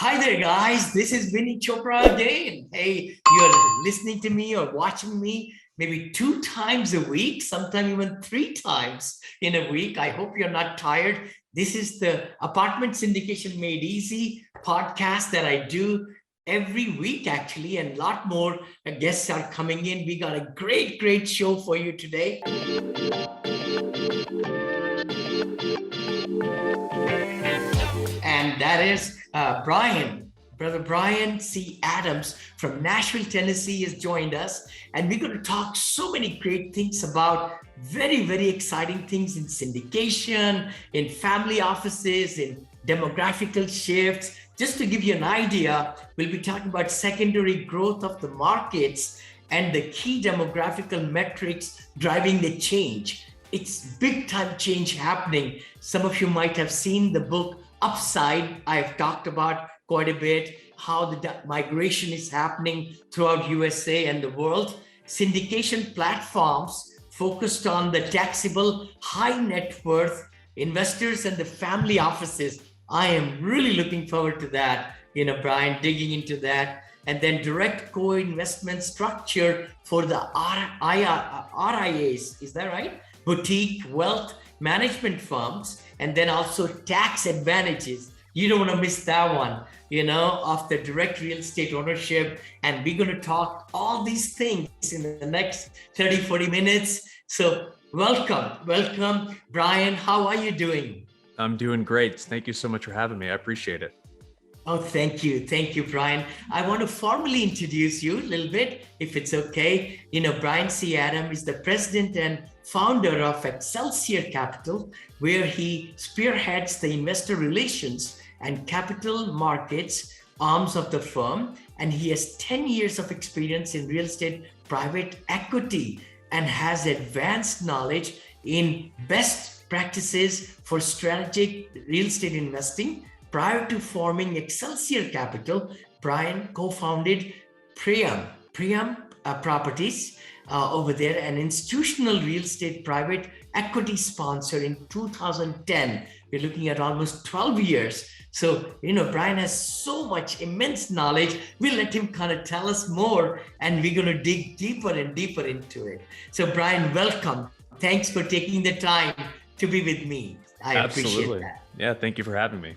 Hi there, guys. This is Vinney Chopra again. Hey, you're listening to me or watching me maybe 2 times a week, sometimes even 3 times in a week. I hope you're not tired. This is the Apartment Syndication Made Easy podcast that I do every week, actually, and a lot more guests are coming in. We got a great show for you today. And that is Brother Brian C. Adams from Nashville, Tennessee has joined us. And we're going to talk so many great things about very exciting things in syndication, in family offices, in demographical shifts. Just to give you an idea, we'll be talking about secondary growth of the markets and the key demographical metrics driving the change. It's big time change happening. Some of you might have seen the book Upside. I've talked about quite a bit how the migration is happening throughout USA and the world. Syndication platforms focused on the taxable high net worth investors and the family offices. I am really looking forward to that, Brian, digging into that. And then direct co-investment structure for the RIAs, is that right? Boutique wealth management firms, and then also tax advantages. You don't want to miss that one, of the direct real estate ownership. And we're going to talk all these things in the next 30-40 minutes. So welcome, Brian. How are you doing? I'm doing great. Thank you so much for having me. I appreciate it. Oh, thank you, Brian. I want to formally introduce you a little bit, if it's okay. Brian C. Adams is the president and founder of Excelsior Capital, where he spearheads the investor relations and capital markets arms of the firm. And he has 10 years of experience in real estate private equity and has advanced knowledge in best practices for strategic real estate investing. Prior to forming Excelsior Capital, Brian co-founded Priam Properties over there, an institutional real estate private equity sponsor in 2010. We're looking at almost 12 years. So, Brian has so much immense knowledge. We'll let him kind of tell us more, and we're going to dig deeper and deeper into it. So, Brian, welcome. Thanks for taking the time to be with me. I appreciate that. Yeah, thank you for having me.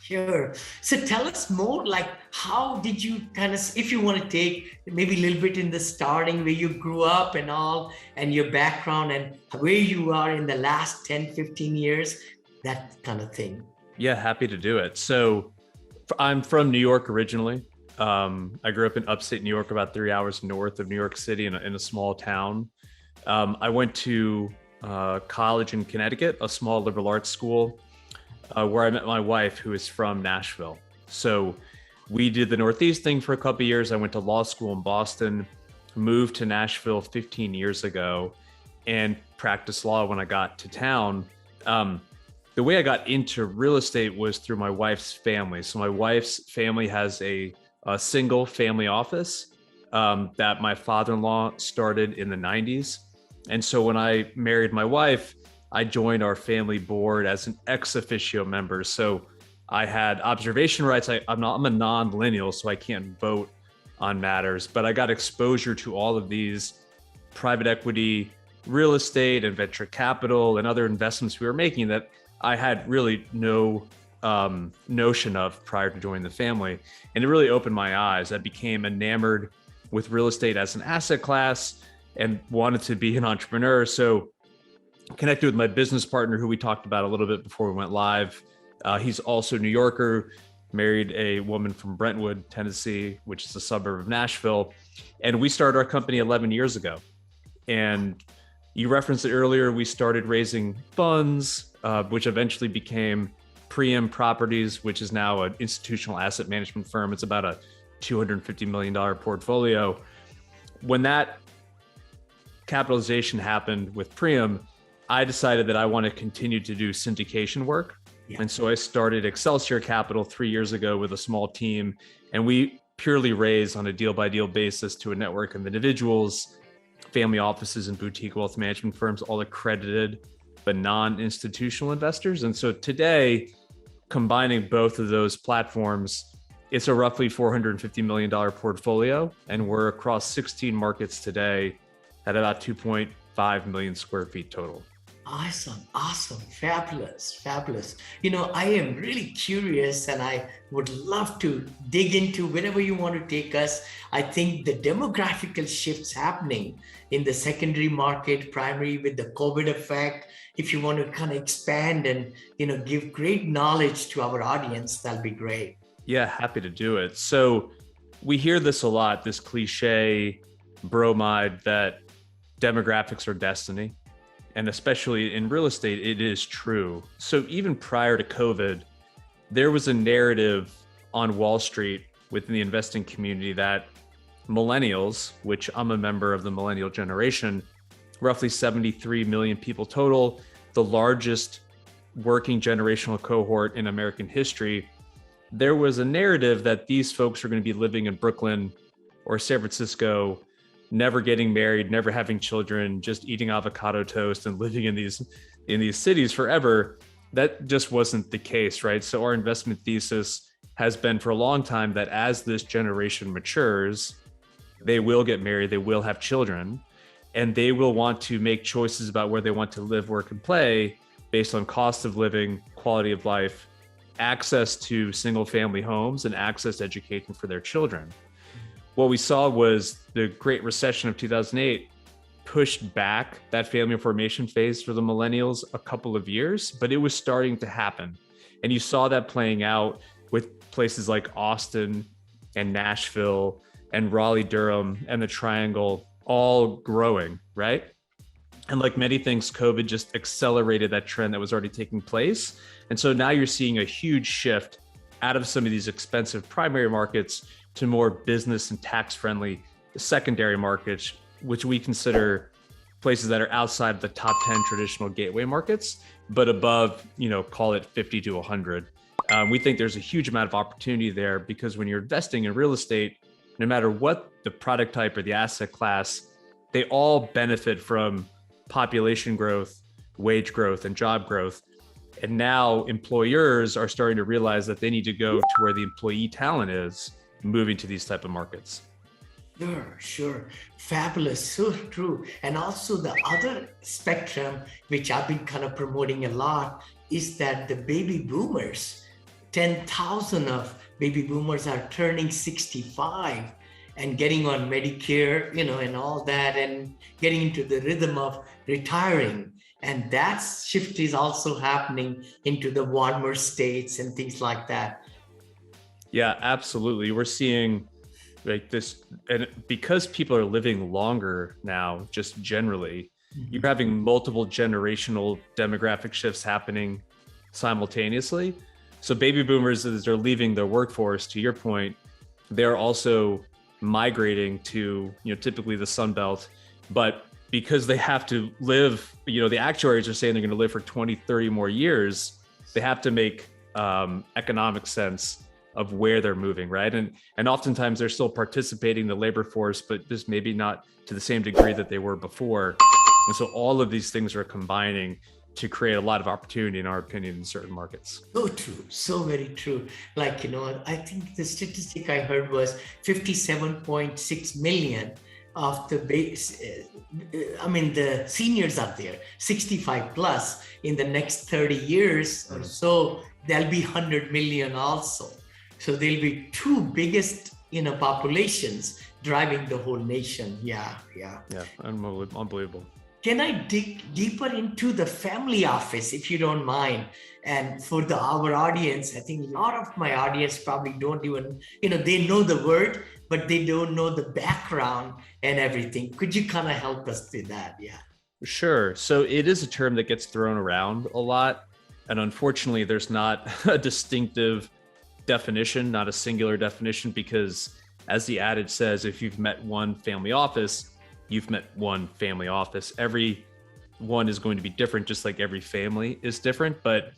Sure. So tell us more, like, how did you if you want to take maybe a little bit in the starting, where you grew up and all, and your background and where you are in the last 10, 15 years, that kind of thing. Yeah, happy to do it. So I'm from New York originally. I grew up in upstate New York, about 3 hours north of New York City in a small town. I went to college in Connecticut, a small liberal arts school, where I met my wife, who is from Nashville. So we did the Northeast thing for a couple of years. I went to law school in Boston, moved to Nashville 15 years ago, and practiced law when I got to town. The way I got into real estate was through my wife's family. So my wife's family has a single family office that my father-in-law started in the 90s. And so when I married my wife, I joined our family board as an ex officio member. So I had observation rights. I'm a non-millennial, so I can't vote on matters, but I got exposure to all of these private equity, real estate, and venture capital and other investments we were making that I had really no notion of prior to joining the family. And it really opened my eyes. I became enamored with real estate as an asset class and wanted to be an entrepreneur. So connected with my business partner, who we talked about a little bit before we went live. He's also a New Yorker, married a woman from Brentwood, Tennessee, which is a suburb of Nashville. And we started our company 11 years ago. And you referenced it earlier, we started raising funds, which eventually became Priam Properties, which is now an institutional asset management firm. It's about a $250 million portfolio. When that capitalization happened with Priam, I decided that I want to continue to do syndication work. Yeah. And so I started Excelsior Capital 3 years ago with a small team, and we purely raise on a deal by deal basis to a network of individuals, family offices, and boutique wealth management firms, all accredited but non-institutional investors. And so today, combining both of those platforms, It's a roughly $450 million portfolio, and we're across 16 markets today at about 2.5 million square feet total. Awesome, fabulous. I am really curious and I would love to dig into wherever you want to take us. I think the demographical shifts happening in the secondary market, primary with the COVID effect. If you want to kind of expand and, give great knowledge to our audience, that'll be great. Yeah, happy to do it. So we hear this a lot, this cliche bromide that demographics are destiny. And especially in real estate, it is true. So even prior to COVID, there was a narrative on Wall Street within the investing community that millennials, which I'm a member of the millennial generation, roughly 73 million people total, the largest working generational cohort in American history, there was a narrative that these folks are going to be living in Brooklyn or San Francisco, never getting married, never having children, just eating avocado toast and living in these cities forever. That just wasn't the case, right? So our investment thesis has been for a long time that as this generation matures, they will get married, they will have children, and they will want to make choices about where they want to live, work, and play based on cost of living, quality of life, access to single family homes, and access to education for their children. What we saw was the Great Recession of 2008 pushed back that family formation phase for the millennials a couple of years, but it was starting to happen. And you saw that playing out with places like Austin and Nashville and Raleigh-Durham and the Triangle all growing, right? And like many things, COVID just accelerated that trend that was already taking place. And so now you're seeing a huge shift out of some of these expensive primary markets to more business and tax-friendly secondary markets, which we consider places that are outside of the top 10 traditional gateway markets, but above, call it 50 to 100. We think there's a huge amount of opportunity there because when you're investing in real estate, no matter what the product type or the asset class, they all benefit from population growth, wage growth, and job growth. And now employers are starting to realize that they need to go to where the employee talent is, moving to these type of markets. Sure. Fabulous. So true. And also the other spectrum, which I've been kind of promoting a lot, is that the baby boomers, 10,000 of baby boomers are turning 65 and getting on Medicare, and all that, and getting into the rhythm of retiring. And that shift is also happening into the warmer states and things like that. Yeah, absolutely. We're seeing like this, and because people are living longer now, just generally, you're having multiple generational demographic shifts happening simultaneously. So baby boomers, as they're leaving their workforce, to your point, they're also migrating to, typically the Sun Belt, but because they have to live, the actuaries are saying they're going to live for 20, 30 more years, they have to make economic sense of where they're moving, right? And oftentimes they're still participating in the labor force, but just maybe not to the same degree that they were before. And so all of these things are combining to create a lot of opportunity, in our opinion, in certain markets. So true, so very true. Like, I think the statistic I heard was 57.6 million of the base, the seniors are there, 65 plus. In the next 30 years or so, there'll be 100 million also. So there'll be two biggest, populations driving the whole nation. Yeah, unbelievable. Can I dig deeper into the family office, if you don't mind? And for our audience, I think a lot of my audience probably don't even, they know the word, but they don't know the background and everything. Could you kind of help us with that? Yeah. Sure. So it is a term that gets thrown around a lot. And unfortunately, there's not a distinctive definition, not a singular definition, because as the adage says, if you've met one family office, you've met one family office. Every one is going to be different, just like every family is different. But